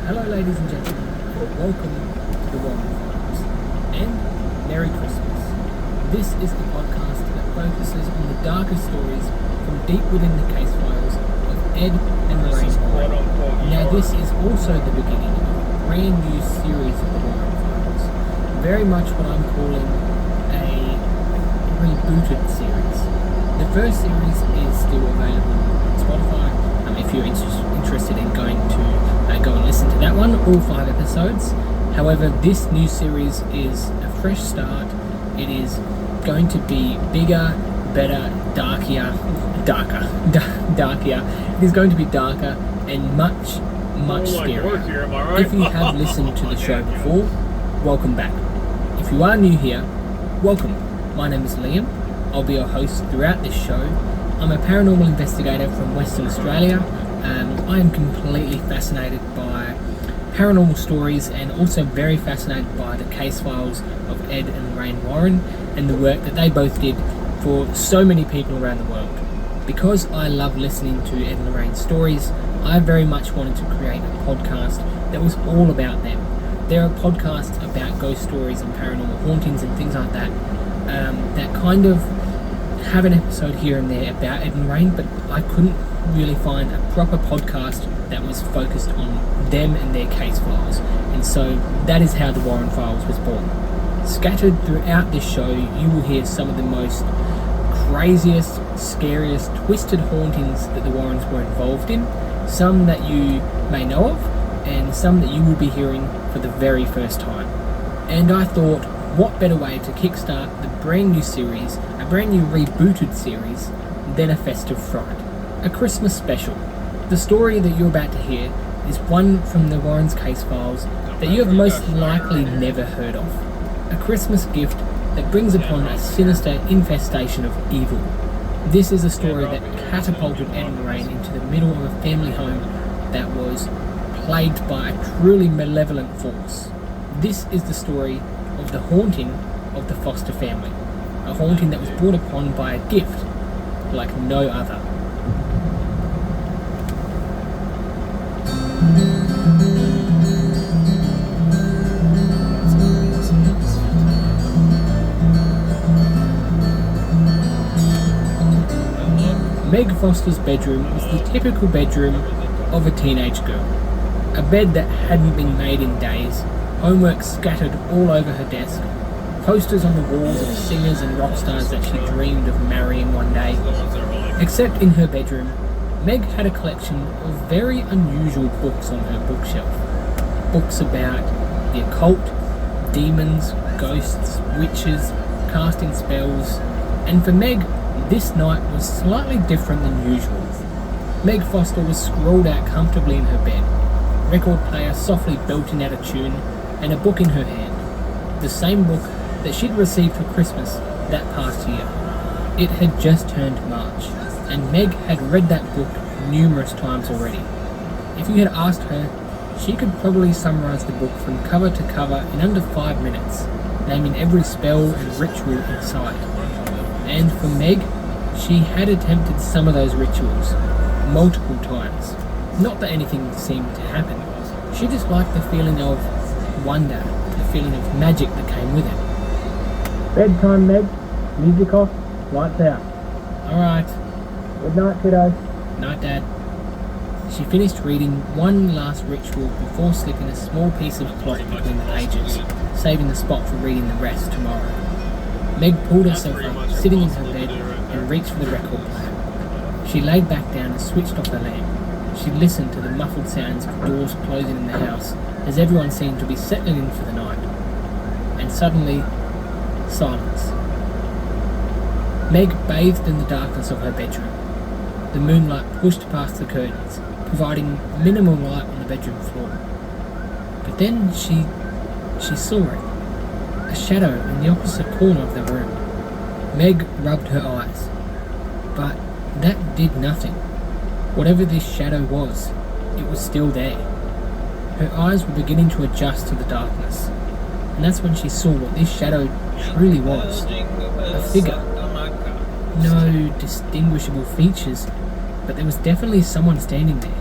Hello ladies and gentlemen, welcome to the Warren Files, and Merry Christmas. This is the podcast that focuses on the darker stories from deep within the case files of Ed and Lorraine Warren. Now this is also the beginning of a brand new series of the Warren Files, very much what I'm calling a rebooted series. The first series is still available on Spotify. If you're interested in going to go and listen to that one, all 5 episodes. However, this new series is a fresh start. It is going to be bigger, better, darker. It is going to be darker and much scarier. If you have listened to the show before, welcome back. If you are new here, welcome. My name is Liam. I'll be your host throughout this show. I'm a paranormal investigator from Western Australia. I am completely fascinated by paranormal stories and also very fascinated by the case files of Ed and Lorraine Warren and the work that they both did for so many people around the world. Because I love listening to Ed and Lorraine's stories, I very much wanted to create a podcast that was all about them. There are podcasts about ghost stories and paranormal hauntings and things like that that kind of have an episode here and there about Ed and Lorraine, but I couldn't really find a proper podcast that was focused on them and their case files, and so that is how the Warren Files was born. Scattered throughout this show, you will hear some of the most craziest, scariest, twisted hauntings that the Warrens were involved in, some that you may know of, and some that you will be hearing for the very first time. And I thought, what better way to kickstart the brand new series, a brand new rebooted series, than a festive fright, a Christmas special. The story that you're about to hear is one from the Warrens' case files that you have most likely never heard of. A Christmas gift that brings upon a sinister infestation of evil. This is a story that catapulted Ed and Lorraine into the middle of a family home that was plagued by a truly malevolent force. This is the story of the haunting of the Foster family, a haunting that was brought upon by a gift like no other. Meg Foster's bedroom was the typical bedroom of a teenage girl. A bed that hadn't been made in days, homework scattered all over her desk, posters on the walls of singers and rock stars that she dreamed of marrying one day. Except in her bedroom, Meg had a collection of very unusual books on her bookshelf. Books about the occult, demons, ghosts, witches, casting spells, and for Meg, this night was slightly different than usual. Meg Foster was sprawled out comfortably in her bed, record player softly belting out a tune, and a book in her hand. The same book that she'd received for Christmas that past year. It had just turned March, and Meg had read that book numerous times already. If you had asked her, she could probably summarise the book from cover to cover in under 5 minutes, naming every spell and ritual inside. And for Meg, she had attempted some of those rituals multiple times. Not that anything seemed to happen. She just liked the feeling of wonder, the feeling of magic that came with it. Bedtime, Meg. Music off. Lights out. Alright. Good night, kiddo. Night, Dad. She finished reading one last ritual before slipping a small piece of cloth between the pages, saving the spot for reading the rest tomorrow. Meg pulled herself up, sitting in her bed, and reached for the record player. She laid back down and switched off the lamp. She listened to the muffled sounds of doors closing in the house as everyone seemed to be settling in for the night. And suddenly, silence. Meg bathed in the darkness of her bedroom. The moonlight pushed past the curtains, providing minimal light on the bedroom floor. But then she saw it. A shadow in the opposite corner of the room. Meg rubbed her eyes, but that did nothing. Whatever this shadow was, it was still there. Her eyes were beginning to adjust to the darkness, and that's when she saw what this shadow truly was. A figure. No distinguishable features, but there was definitely someone standing there.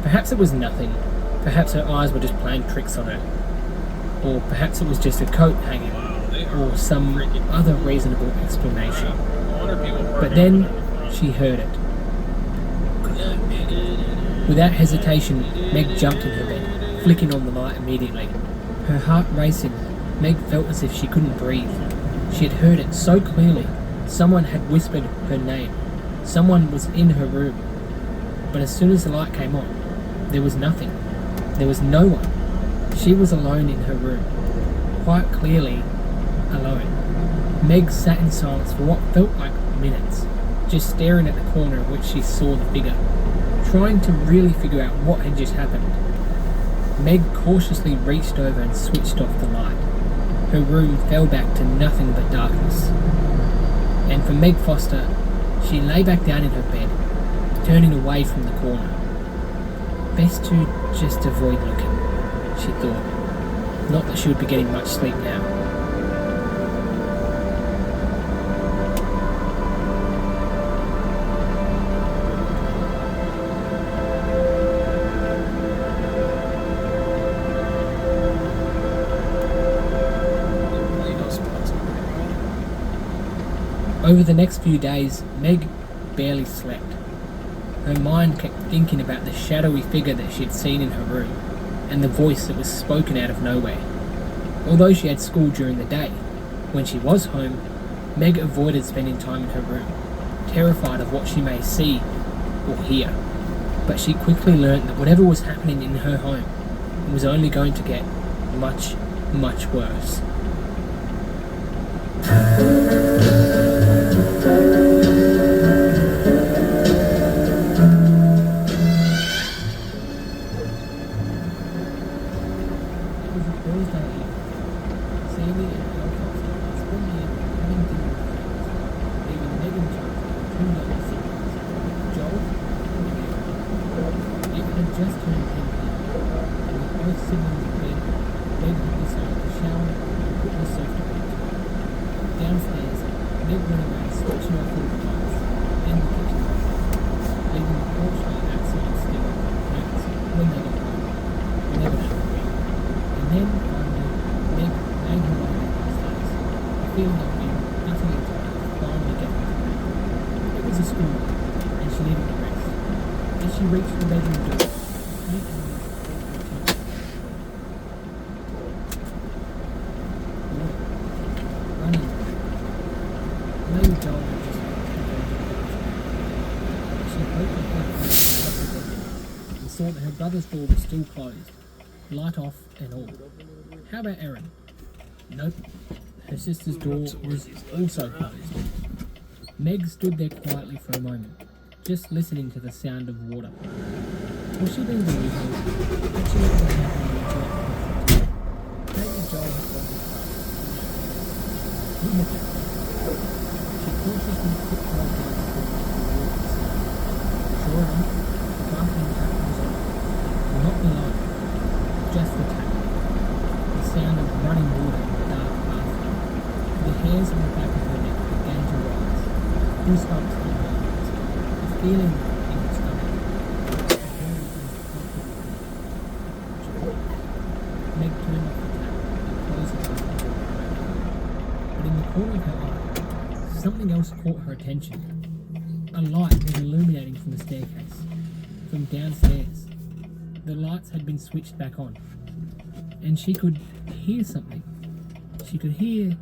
Perhaps it was nothing, Perhaps her eyes were just playing tricks on her. Or perhaps it was just a coat hanging, or some other reasonable explanation. But then she heard it. Without hesitation, Meg jumped in her bed, flicking on the light immediately. Her heart racing, Meg felt as if she couldn't breathe. She had heard it so clearly. Someone had whispered her name. Someone was in her room. But as soon as the light came on, there was nothing. There was no one. She was alone in her room. Quite clearly, alone. Meg sat in silence for what felt like minutes, just staring at the corner in which she saw the figure, trying to really figure out what had just happened. Meg cautiously reached over and switched off the light. Her room fell back to nothing but darkness. And for Meg Foster, she lay back down in her bed, turning away from the corner. Best to just avoid looking, she thought. Not that she would be getting much sleep now. Over the next few days, Meg barely slept. Her mind kept thinking about the shadowy figure that she had seen in her room, and the voice that was spoken out of nowhere. Although she had school during the day, when she was home, Meg avoided spending time in her room, terrified of what she may see or hear. But she quickly learnt that whatever was happening in her home was only going to get much, much worse. Saw that her brother's door was still closed, light off and all. How about Erin? Nope. Her sister's door was also closed. Meg stood there quietly for a moment, just listening to the sound of water. Was she being delusional? Had she let what happened into it? Maybe Joel had gone to trust. He had that. She cautiously put her down before the water sound. Sure enough, the bathroom tap was on. Not the light, just the tap. The sound of running water in the dark bathroom. The hairs on the back of her neck began to rise. Goosebumps in her eyes. A feeling in her stomach. Meg turned off the tap and closed her eyes. But in the corner of her eye, something else caught her attention. A light was illuminating from the staircase, from downstairs. The lights had been switched back on, and she could hear something. She could hear...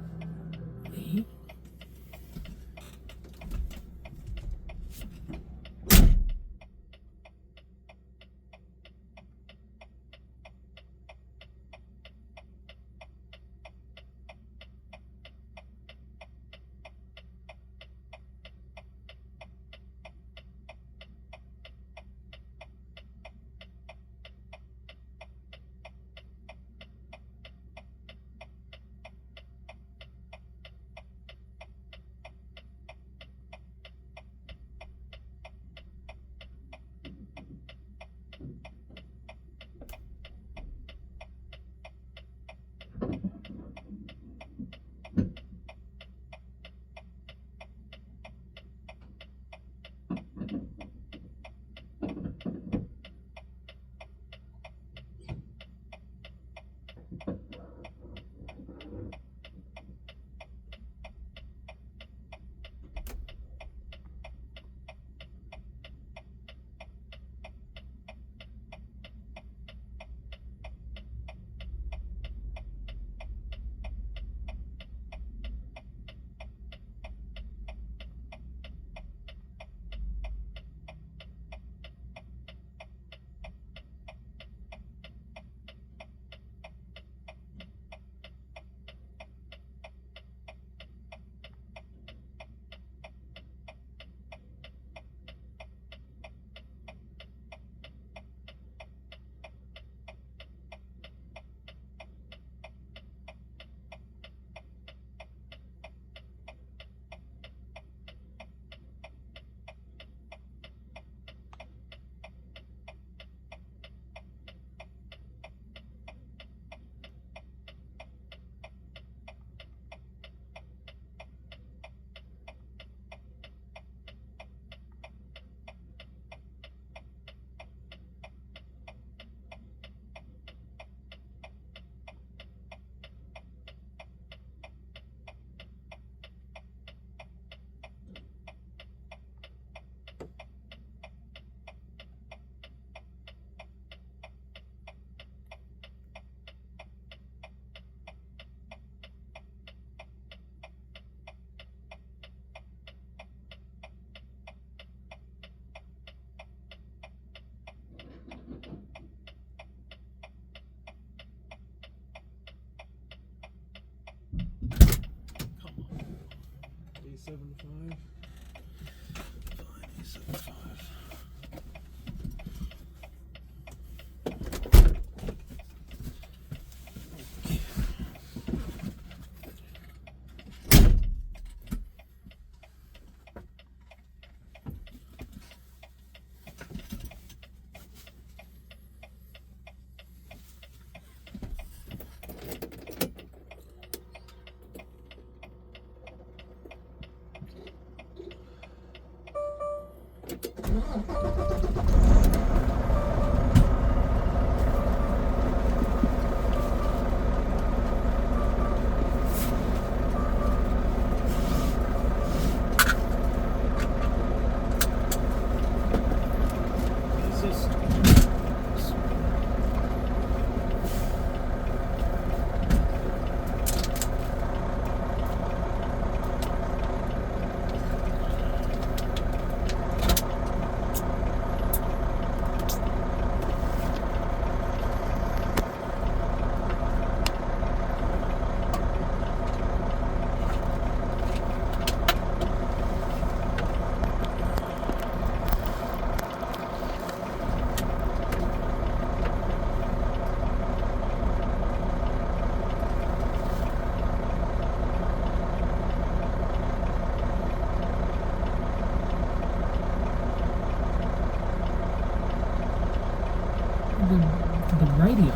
The radio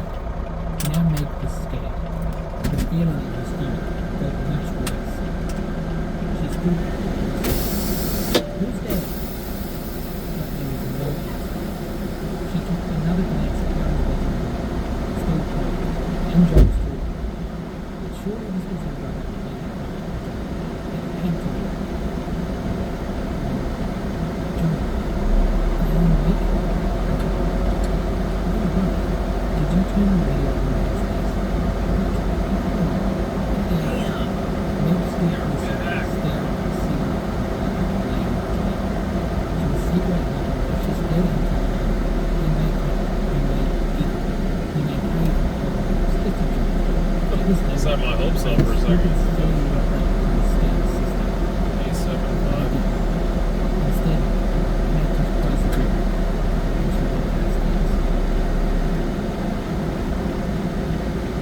now Meg was scared. The feeling in her stomach felt much worse. She stood up. Who's there? But there was no answer. She took another glance around the bedroom, still quiet, and John stood. But surely this was her brother. It had to be. John, are you awake? Did you turn the radio on downstairs? Meg's the answer staring at the ceiling like a flame. She was secretly thinking if she stared at him he may cry, he may giggle, he may crave for problems. Just a joke. It was Is that my hopes up for a second? A75. Instead, Meg just closed the door and she went downstairs.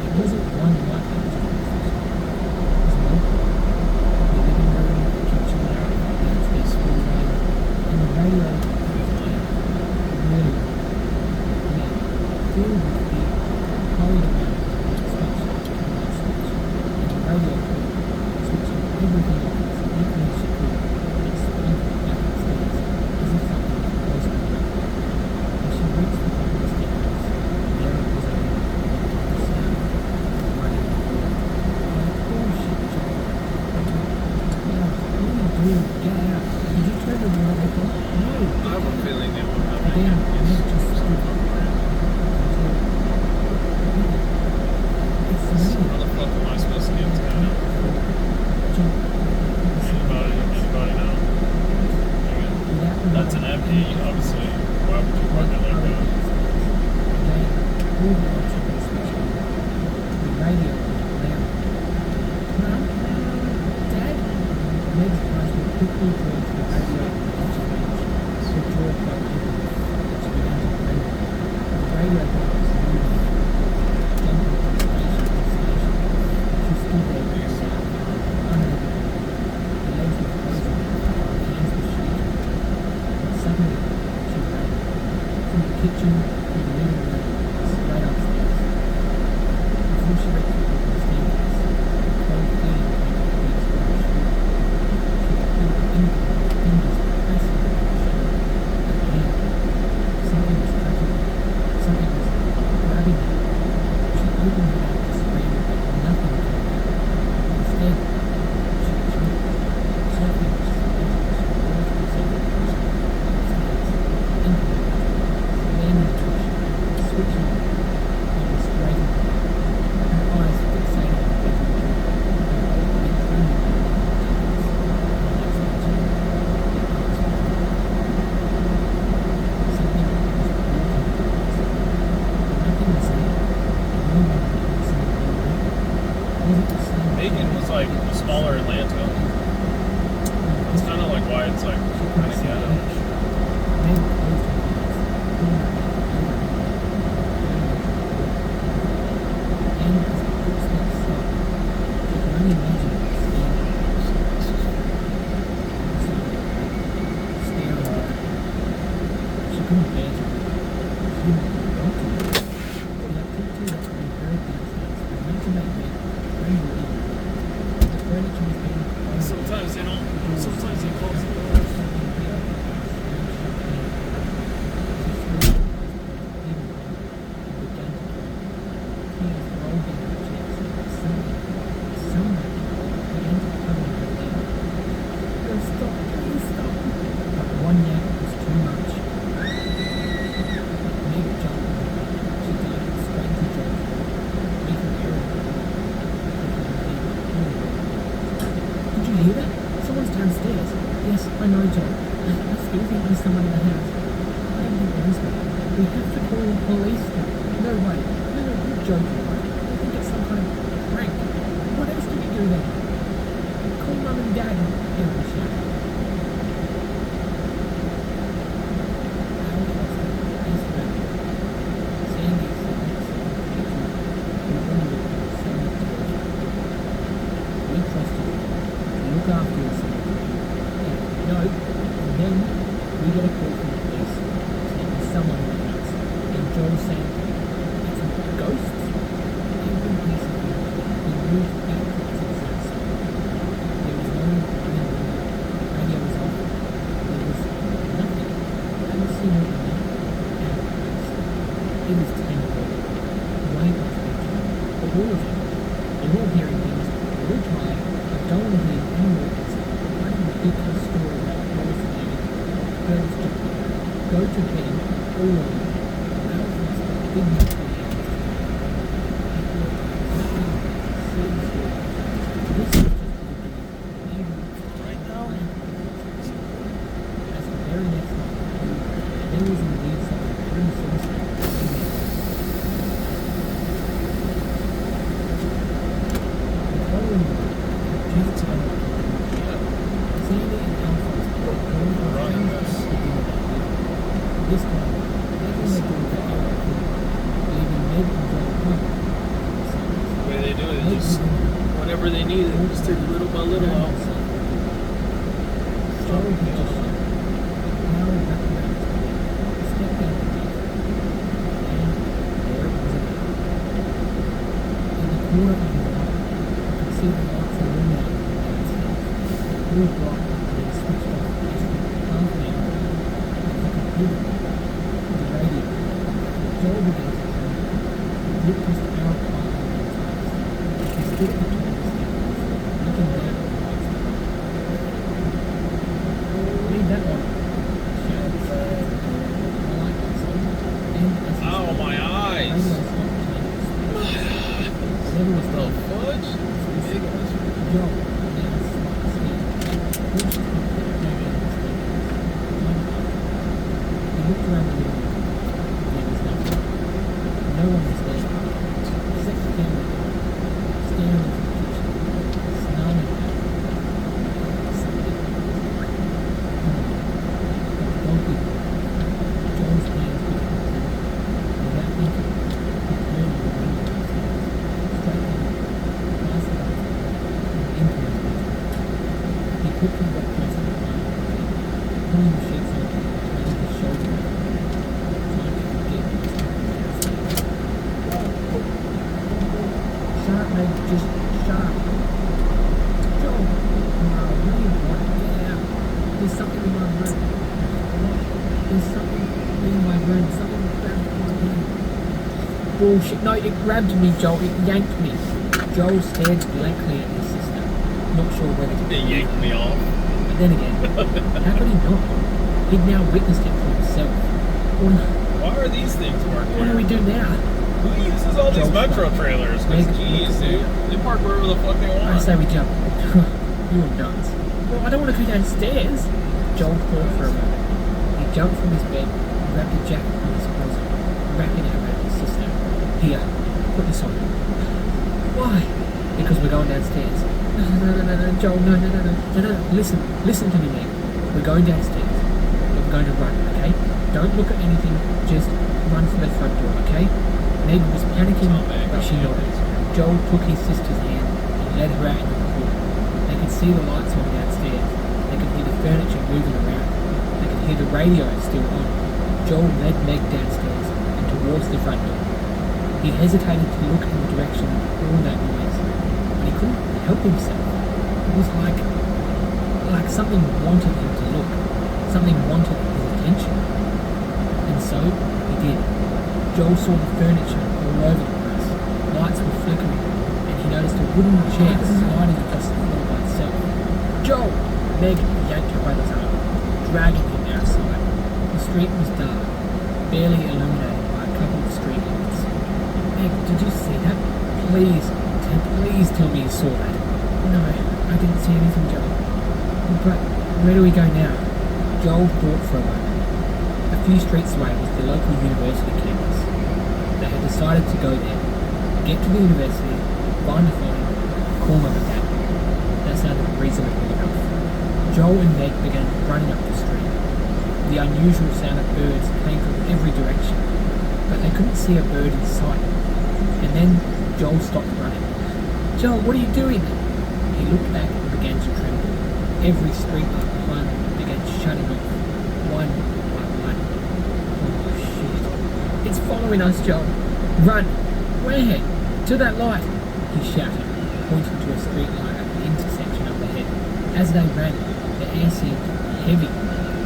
It wasn't one light that was on. It was multiple. The living room, the kitchen, the downstairs schoolroom, and the radio was playing. Really loud. Meg, filled with fear, hurried around and switched to the light switch, and the radio called, switching everything off as neatly as she could, and sprinted back upstairs as if something was supposed to happen. As she reached the top of the staircase, there it was again, the sound of running water. Oh shit, John. Now, what are you doing? Get out. Did you turn the water off? No. I have a feeling it would happen Again, again. Meg just stood until it's snowing. How the fuck am I supposed to get to that? John, Anybody know? That's an empty, obviously. Why would you park it like that? Again, all the lights had been switched on. The radio was loud. Mum? Dad? Meg's eyes were quickly drawn to the radio on the edge of the bench. Her jaw felt open, and she began to tremble. The radio dial was moving. Jumping from station to station. She stood there for a while, unable to move. Her legs were frozen, her hands were shaking. But suddenly, she ran. From the kitchen, through the living room, straight upstairs. Before she reached the top of the staircase, a cold feeling came up Meg's right shoulder. She could feel the impact of her fingers pressing on her shoulder. Again, something was touching her. Something was grabbing her. She opened her mouth to scream, but nothing came out. Instead, she choked. Something was spinning as she forced herself to push her upstairs, into the bathroom, slamming the switch, switching it. It was straight in her. Her eyes fixated on the bedroom door. Her whole body trembled with ridiculous. The next instant, it was behind her. Something was walking towards her. Nothing was there. No one had ever seen her before. Was it the same? Macon was like a smaller Atlanta. That's kind of like why it's like kind of ghetto. Meg closed her eyes, pulling her hand over her head, turning her to the door. And as the footsteps stopped, she could only imagine her standing outside the gate, staring down. She couldn't bear to look. She didn't want to look. The activity that had been heard downstairs was meant to make Meg tremble even more. The furniture was being thrown. Sometimes they don't. Sometimes they close the door. Hear that? Someone's downstairs. Yes, I know, John. I still think there's someone in the house. I don't think there is one. We have to call the police. No way. No, you're joking, right? I think it's some kind of prank. What else do we do then? Call Mum and Dad. Every shout. Al Foster is hurt. Sandy sat next to the kitchen and wondered about so much torture. We trusted you. Look after yourself. No, and then we get a call from the police saying there's someone in the house, and Joel's Joel's saying it's ghosts. Every piece of it, he moved out of its existence. There was no running water. Radio was off. There was nothing. Absolutely nothing. Out of place. It was terrible. Way off nature. But all of it. They're all hearing things. They're all tired. I don't want to hear any more of this running ridiculous story about Joel's family. Birds jumping. Go to heaven. All of it. Big enough for the hours. This is just Right now? as the very next night, there was indeed something very sinister. The following night, Jesus went up Sandy and Alphonse were going to Running change this. the dinner that evening. This time, making their daughter out of food, leaving Ned and Joel home. The way they do it Ned is just was in whenever they need it, just take little by little out. Joel had just shut. Now back around his bed, stepped out of bed, and there it was again. In the corner of the light, you could see the lights illuminating downstairs. All bright and then switched off as for half an hour. And you could hear the radio. Joel began to tremble. He ripped his power quietly on his face. He stood at the top of the stairs, looking down at the lights. Read that one. Shouted Sandy. I like this one. And as he Ow, spoke, my the eyes! radio stopped changing space. The level was The down. fudge? Big ass. Joel, now slightly scared, pushed and put down the staircase. One up. He looked around the living room. There was nothing. No one was there. Except the family dog, staring into the kitchen, snarling at him. Something. The dog did not. Joel's hands became cold. Without thinking, he turned the window upstairs, straight down, past the bathroom, and into his bedroom. He quickly got close to the fire, pulling the sheets open, turning his shoulder over, trying to forget what was happening downstairs. Shut up, Meg, just shut up. Joel, no, what do you want? Get out. There's something in my room. What? There's something in my room. Something grabbed my room. Bullshit. No, it grabbed me, Joel. It yanked me. Joel stared blankly at his sister, not sure whether to They believe yanked her. me off. But then again, how could he not? He'd now witnessed it for himself. What, Why are these things working? what do we do now? Who uses all these Joel's metro fine. trailers? Meg, Because geez, dude, they park wherever the fuck they I want. say we jump. You're nuts. Well, I don't want to go downstairs. Joel thought for a moment. He jumped from his bed, grabbed a jacket from his closet, wrapping it around his sister. Here, put this on. Why? Because we're going downstairs. No, Joel, no. Listen to me, Meg. We're going downstairs. We're going to run, okay? Don't look at anything, just run for the front door, okay? Meg was panicking, but she nodded. Joel took his sister's hand and led her out into the hall. They could see the lights on downstairs. They could hear the furniture moving around. They could hear the radio still on. Joel led Meg downstairs and towards the front door. He hesitated to look in the direction of all that noise, but he couldn't help himself. It was like something wanted him to look. Something wanted his attention. And so he did. Joel saw the furniture all over the place. Lights were flickering, and he noticed a wooden chair sliding across the floor by itself. Joel! Meg yanked her brother's arm, dragging him outside. The street was dark, barely illuminated by a couple of street lights. Meg, did you see that? Please tell me you saw that. No, I didn't see anything, Joel. But where do we go now? Joel thought for a moment. A few streets away was the local university campus. They had decided to go there, get to the university, find a phone, call mum and dad. That sounded reasonable enough. Joel and Meg began running up the street. The unusual sound of birds came from every direction, but they couldn't see a bird in sight. And then Joel stopped running. Joel, what are you doing? He looked back and began to tremble. Every street light behind him began shutting off, one by one. Oh shit. It's following us, Joel. Run. Where? To that light, he shouted, pointing to a street light at the intersection up ahead. As they ran, the air seemed heavy.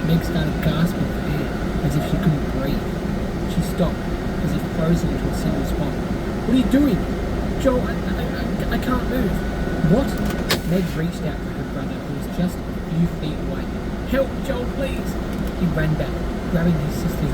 Meg started gasping for air, as if she couldn't breathe. She stopped, as if frozen into a single spot. What are you doing? Joel, I can't move. What? Meg reached out for her brother, who was just a few feet away. Help, Joel, please! He ran back, grabbing his sister's